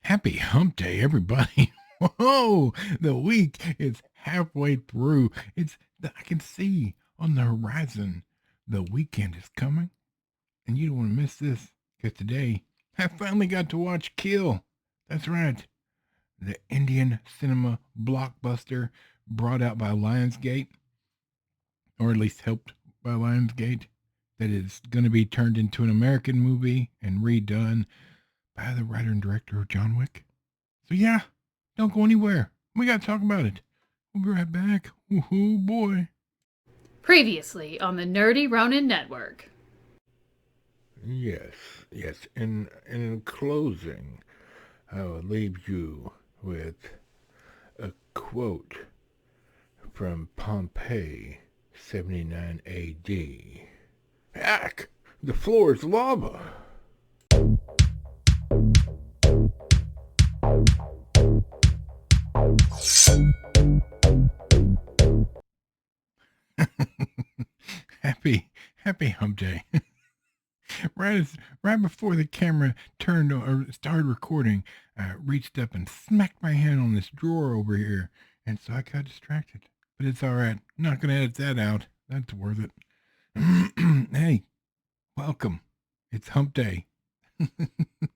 Happy Hump Day, everybody. Whoa, the week is halfway through. I can see on the horizon the weekend is coming, and you don't want to miss this because today I finally got to watch Kill. That's right, the Indian cinema blockbuster brought out by Lionsgate, or at least helped by Lionsgate, that is going to be turned into an American movie and redone by the writer and director of John Wick. So yeah, don't go anywhere. We got to talk about it. We'll be right back. Oh boy. Previously on the Nerdy Ronin Network. Yes, yes. In closing, I will leave you with a quote from Pompeii, 79 AD. Hack! The floor is lava! happy Hump Day. right before the camera turned or started recording, I reached up and smacked my hand on this drawer over here, and so I got distracted. But it's all right. I'm not gonna edit that out. That's worth it. Hey, welcome. It's Hump Day.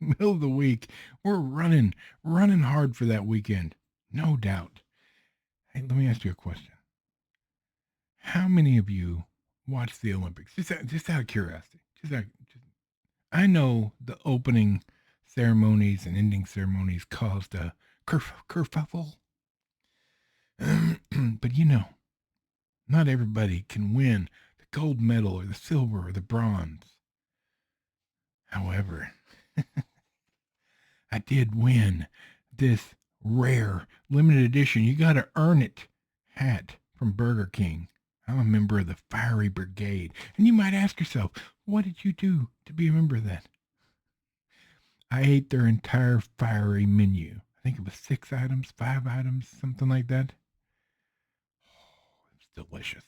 Middle of the week. We're running hard for that weekend. No doubt. Hey, let me ask you a question. How many of you watch the Olympics? Just out of curiosity. I know the opening ceremonies and ending ceremonies caused a kerfuffle. But not everybody can win the gold medal or the silver or the bronze. However, I did win this rare limited edition, you got to earn it hat from Burger King. I'm a member of the Fiery Brigade. And you might ask yourself, what did you do to be a member of that? I ate their entire fiery menu. I think it was 6 items, 5 items, something like that. Oh, it was delicious.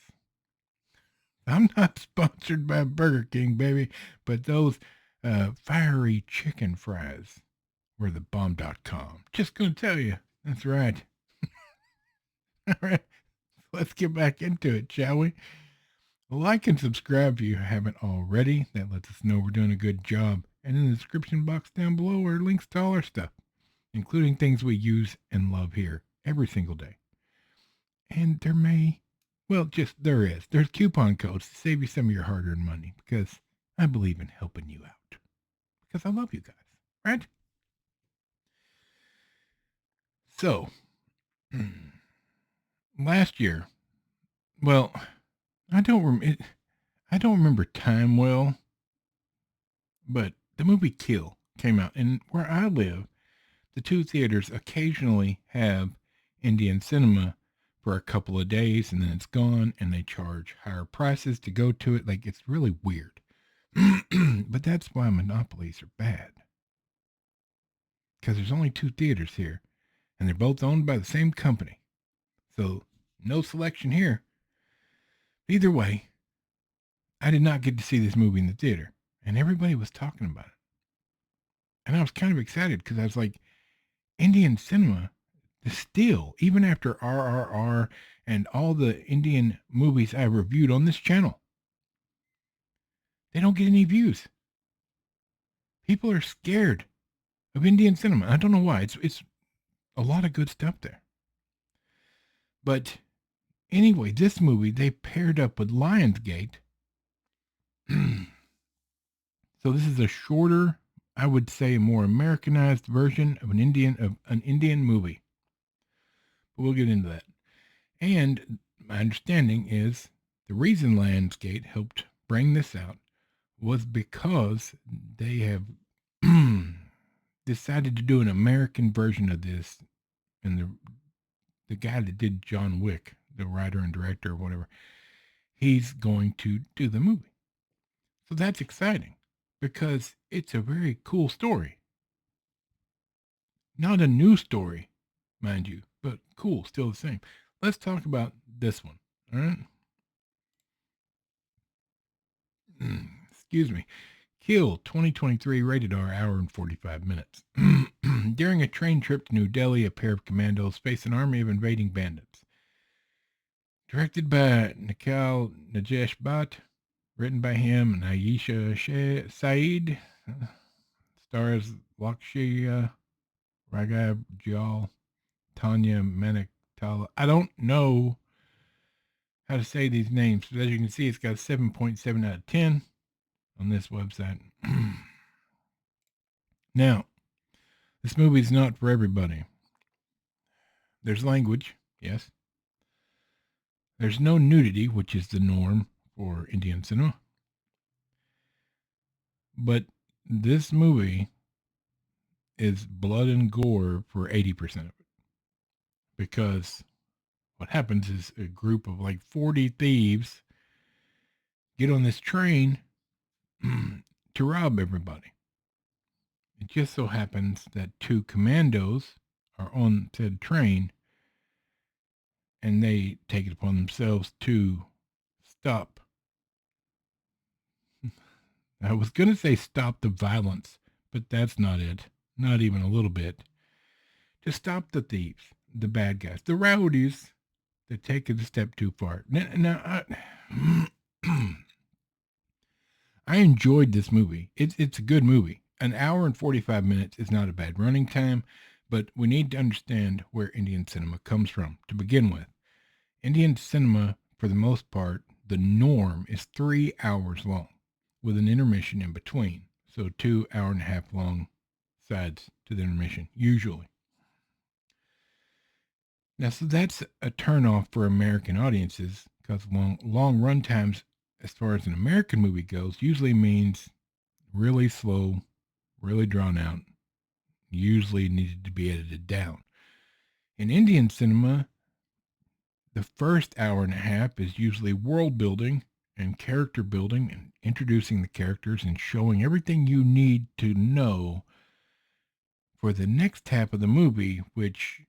I'm not sponsored by Burger King, baby, but those fiery chicken fries were the bomb.com. Just gonna tell you. That's right. All right. Let's get back into it, shall we? Like and subscribe if you haven't already. That lets us know we're doing a good job. And in the description box down below are links to all our stuff, including things we use and love here every single day. And there's coupon codes to save you some of your hard-earned money because I believe in helping you out. Because I love you guys, right? So, last year, well, I don't remember time well, but the movie Kill came out, and where I live, the two theaters occasionally have Indian cinema for a couple of days, and then it's gone, and they charge higher prices to go to it. Like, it's really weird. But that's why monopolies are bad. Because there's only two theaters here, and they're both owned by the same company. So, no selection here. Either way, I did not get to see this movie in the theater, and everybody was talking about it. And I was kind of excited because I was like, Indian cinema is still, even after RRR and all the Indian movies I reviewed on this channel, they don't get any views. People are scared of Indian cinema. I don't know why. It's a lot of good stuff there. But anyway, this movie they paired up with Lionsgate. So this is a shorter, I would say, a more Americanized version of an Indian movie. But we'll get into that. And my understanding is the reason Lionsgate helped bring this out was because they have decided to do an American version of this, and the guy that did John Wick, the writer and director or whatever, he's going to do the movie. So that's exciting because it's a very cool story. Not a new story, mind you, but cool, still the same. Let's talk about this one, all right? Excuse me. Kill 2023 rated R, hour and 45 minutes. During a train trip to New Delhi, a pair of commandos face an army of invading bandits. Directed by Nikhil Najesh Bhatt, written by him and Ayesha Saeed, stars Lakshya Ragajal, Tanya Maniktala. I don't know how to say these names, but as you can see, it's got a 7.7 out of 10 on this website. Now, this movie is not for everybody. There's language, yes. There's no nudity, which is the norm for Indian cinema. But this movie is blood and gore for 80% of it. Because what happens is a group of like 40 thieves get on this train to rob everybody. It just so happens that two commandos are on said train and they take it upon themselves to stop. I was going to say stop the violence, but that's not it. Not even a little bit. To stop the thieves, the bad guys, the rowdies that take it a step too far. Now I enjoyed this movie. It's a good movie. An hour and 45 minutes is not a bad running time, but we need to understand where Indian cinema comes from to begin with. Indian cinema, for the most part, the norm is 3 hours long with an intermission in between. So 2 hour and a half long sides to the intermission, usually. Now, so that's a turnoff for American audiences because long run times, as far as an American movie goes, usually means really slow, really drawn out, usually needed to be edited down. In Indian cinema, the first hour and a half is usually world building and character building and introducing the characters and showing everything you need to know for the next half of the movie, which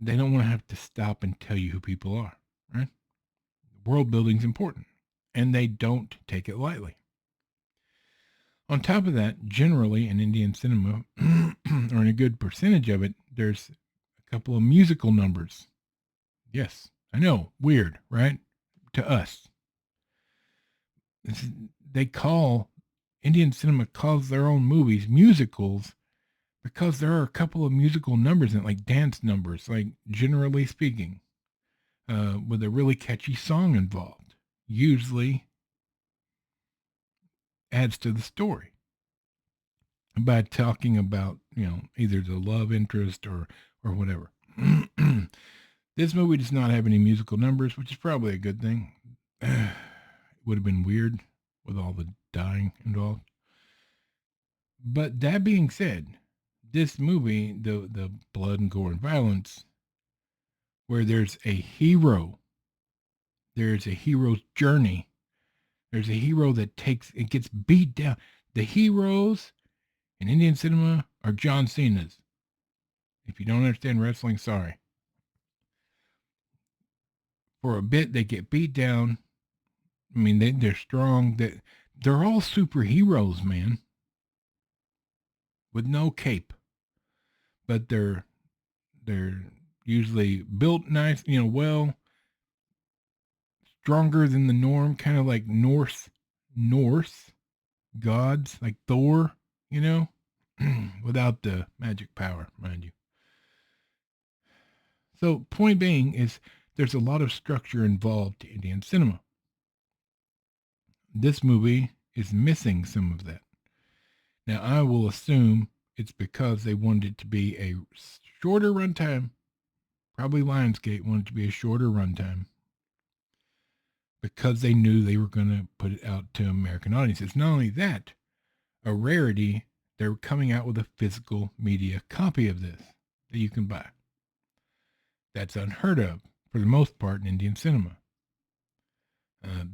they don't want to have to stop and tell you who people are, right? World building's important, and they don't take it lightly. On top of that, generally in Indian cinema, or in a good percentage of it, there's a couple of musical numbers. Yes, I know, weird, right? To us. Indian cinema calls their own movies musicals because there are a couple of musical numbers in it, like dance numbers, like generally speaking, with a really catchy song involved. Usually adds to the story by talking about, either the love interest or whatever. This movie does not have any musical numbers, which is probably a good thing. It would have been weird with all the dying involved. But that being said, this movie, the blood and gore and violence, where there's a hero, there's a hero's journey, there's a hero that gets beat down. The heroes in Indian cinema are John Cena's. If you don't understand wrestling, sorry. For a bit, they get beat down. I mean, they're strong. They're all superheroes, man, with no cape. But they're usually built nice, well, stronger than the norm, kind of like Norse gods, like Thor, without the magic power, mind you. So, point being is there's a lot of structure involved to Indian cinema. This movie is missing some of that. Now, I will assume it's because they wanted it to be a shorter runtime. Probably Lionsgate wanted it to be a shorter runtime because they knew they were going to put it out to American audiences. Not only that, a rarity, they're coming out with a physical media copy of this that you can buy. That's unheard of for the most part in Indian cinema.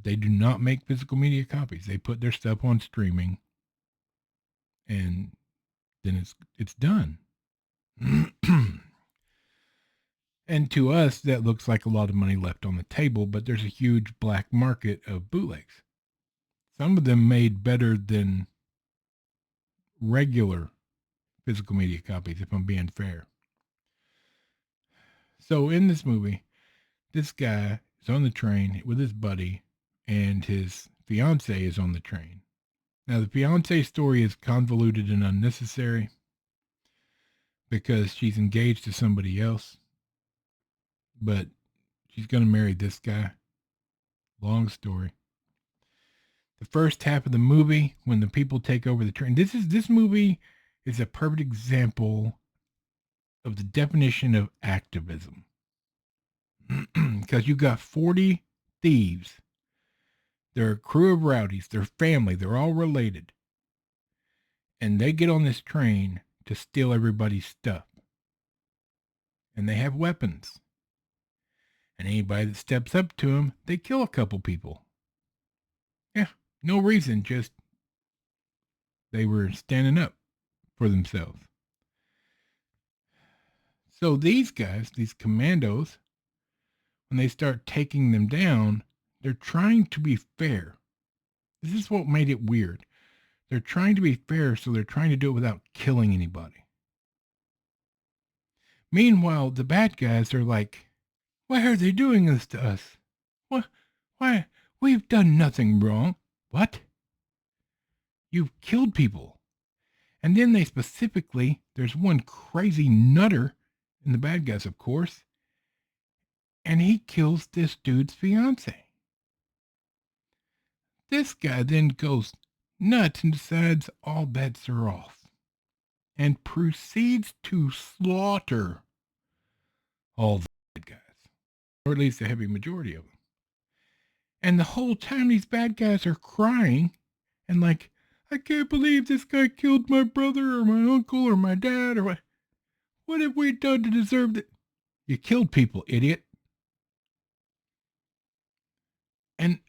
They do not make physical media copies. They put their stuff on streaming, and then it's done. And to us, that looks like a lot of money left on the table, but there's a huge black market of bootlegs. Some of them made better than regular physical media copies, if I'm being fair. So in this movie, this guy is on the train with his buddy, and his fiance is on the train. Now, the fiance story is convoluted and unnecessary because she's engaged to somebody else, but she's going to marry this guy. Long story. The first half of the movie, when the people take over the train, this movie is a perfect example of the definition of activism. Because you got 40 thieves. They're a crew of rowdies. They're family. They're all related. And they get on this train to steal everybody's stuff. And they have weapons. And anybody that steps up to them, they kill a couple people. Yeah, no reason, just they were standing up for themselves. So these guys, these commandos, when they start taking them down, they're trying to be fair. This is what made it weird. They're trying to be fair, so they're trying to do it without killing anybody. Meanwhile, the bad guys are like, why are they doing this to us? What? Why? We've done nothing wrong. What? You've killed people. And then they specifically, there's one crazy nutter in the bad guys, of course, and he kills this dude's fiance. This guy then goes nuts and decides all bets are off and proceeds to slaughter all the bad guys, or at least a heavy majority of them. And the whole time these bad guys are crying and like, I can't believe this guy killed my brother or my uncle or my dad or what. What have we done to deserve that? You killed people, idiot. And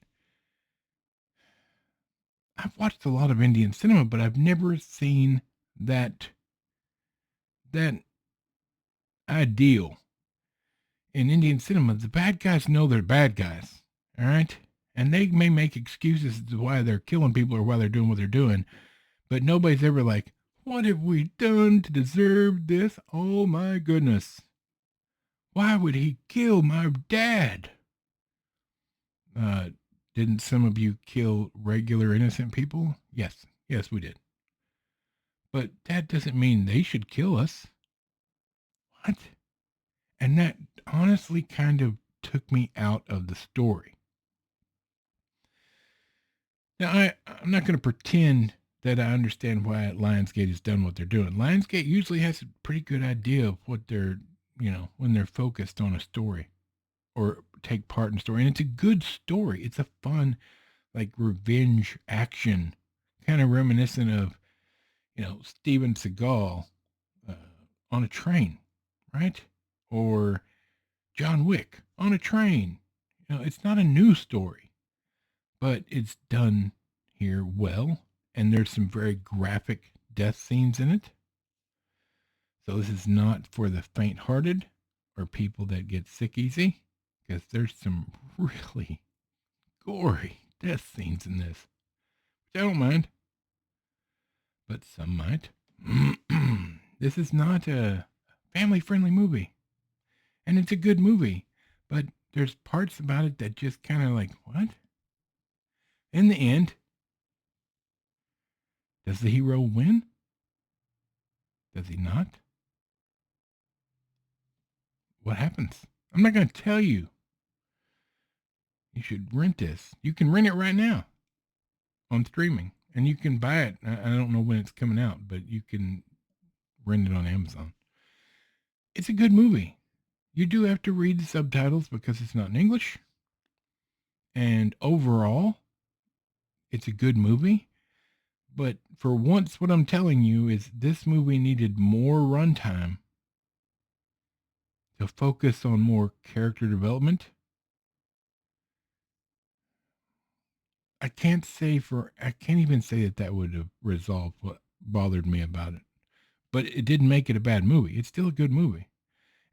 I've watched a lot of Indian cinema, but I've never seen that ideal. In Indian cinema, the bad guys know they're bad guys, all right? And they may make excuses as to why they're killing people or why they're doing what they're doing, but nobody's ever like, what have we done to deserve this? Oh my goodness. Why would he kill my dad? Didn't some of you kill regular innocent people? Yes, we did. But that doesn't mean they should kill us. What? And that honestly kind of took me out of the story. Now, I'm not going to pretend that I understand why Lionsgate has done what they're doing. Lionsgate usually has a pretty good idea of what they're, when they're focused on a story or take part in a story. And it's a good story. It's a fun, like, revenge action, kind of reminiscent of, Steven Seagal on a train, right? Or John Wick on a train. It's not a new story, but it's done here well. And there's some very graphic death scenes in it. So this is not for the faint-hearted or people that get sick easy, because there's some really gory death scenes in this, which I don't mind, but some might. This is not a family-friendly movie, and it's a good movie, but there's parts about it that just kind of like, what? In the end, does the hero win? Does he not? What happens? I'm not going to tell you. You should rent this. You can rent it right now on streaming, and you can buy it. I don't know when it's coming out, but you can rent it on Amazon. It's a good movie. You do have to read the subtitles because it's not in English. And overall, it's a good movie. But for once, what I'm telling you is this movie needed more runtime to focus on more character development. I can't even say that would have resolved what bothered me about it. But it didn't make it a bad movie. It's still a good movie.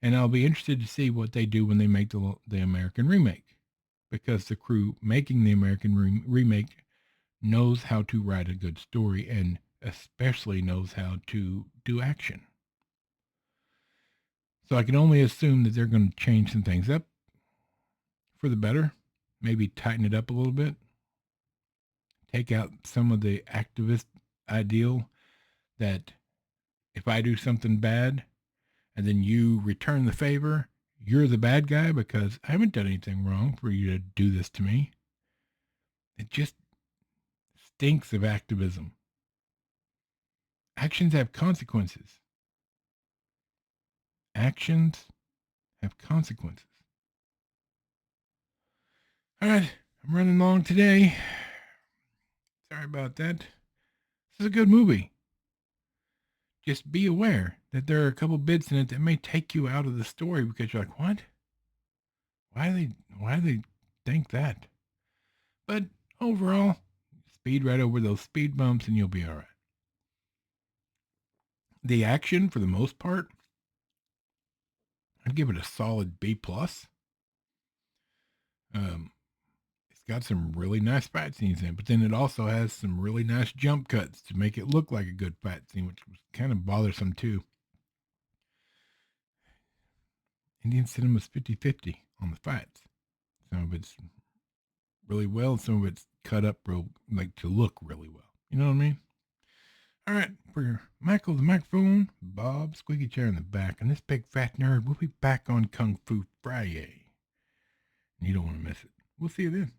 And I'll be interested to see what they do when they make the American remake. Because the crew making the American remake knows how to write a good story and especially knows how to do action. So I can only assume that they're going to change some things up for the better, maybe tighten it up a little bit, take out some of the activist ideal that if I do something bad and then you return the favor, you're the bad guy because I haven't done anything wrong for you to do this to me. It just stinks of activism. Actions have consequences. Actions have consequences. All right, I'm running long today. Sorry about that. This is a good movie. Just be aware that there are a couple bits in it that may take you out of the story because you're like, what? Why do they think that? But overall, speed right over those speed bumps and you'll be all right. The action, for the most part, I'd give it a solid B+. It's got some really nice fight scenes in it, but then it also has some really nice jump cuts to make it look like a good fight scene, which was kind of bothersome too. Indian cinema's 50-50 on the fights. Some of it's really well, some of it's cut up real, like to look really well. You know what I mean? All right, for Michael the microphone, Bob squeaky chair in the back, and this big fat nerd, we'll be back on Kung Fu Friday. And you don't want to miss it. We'll see you then.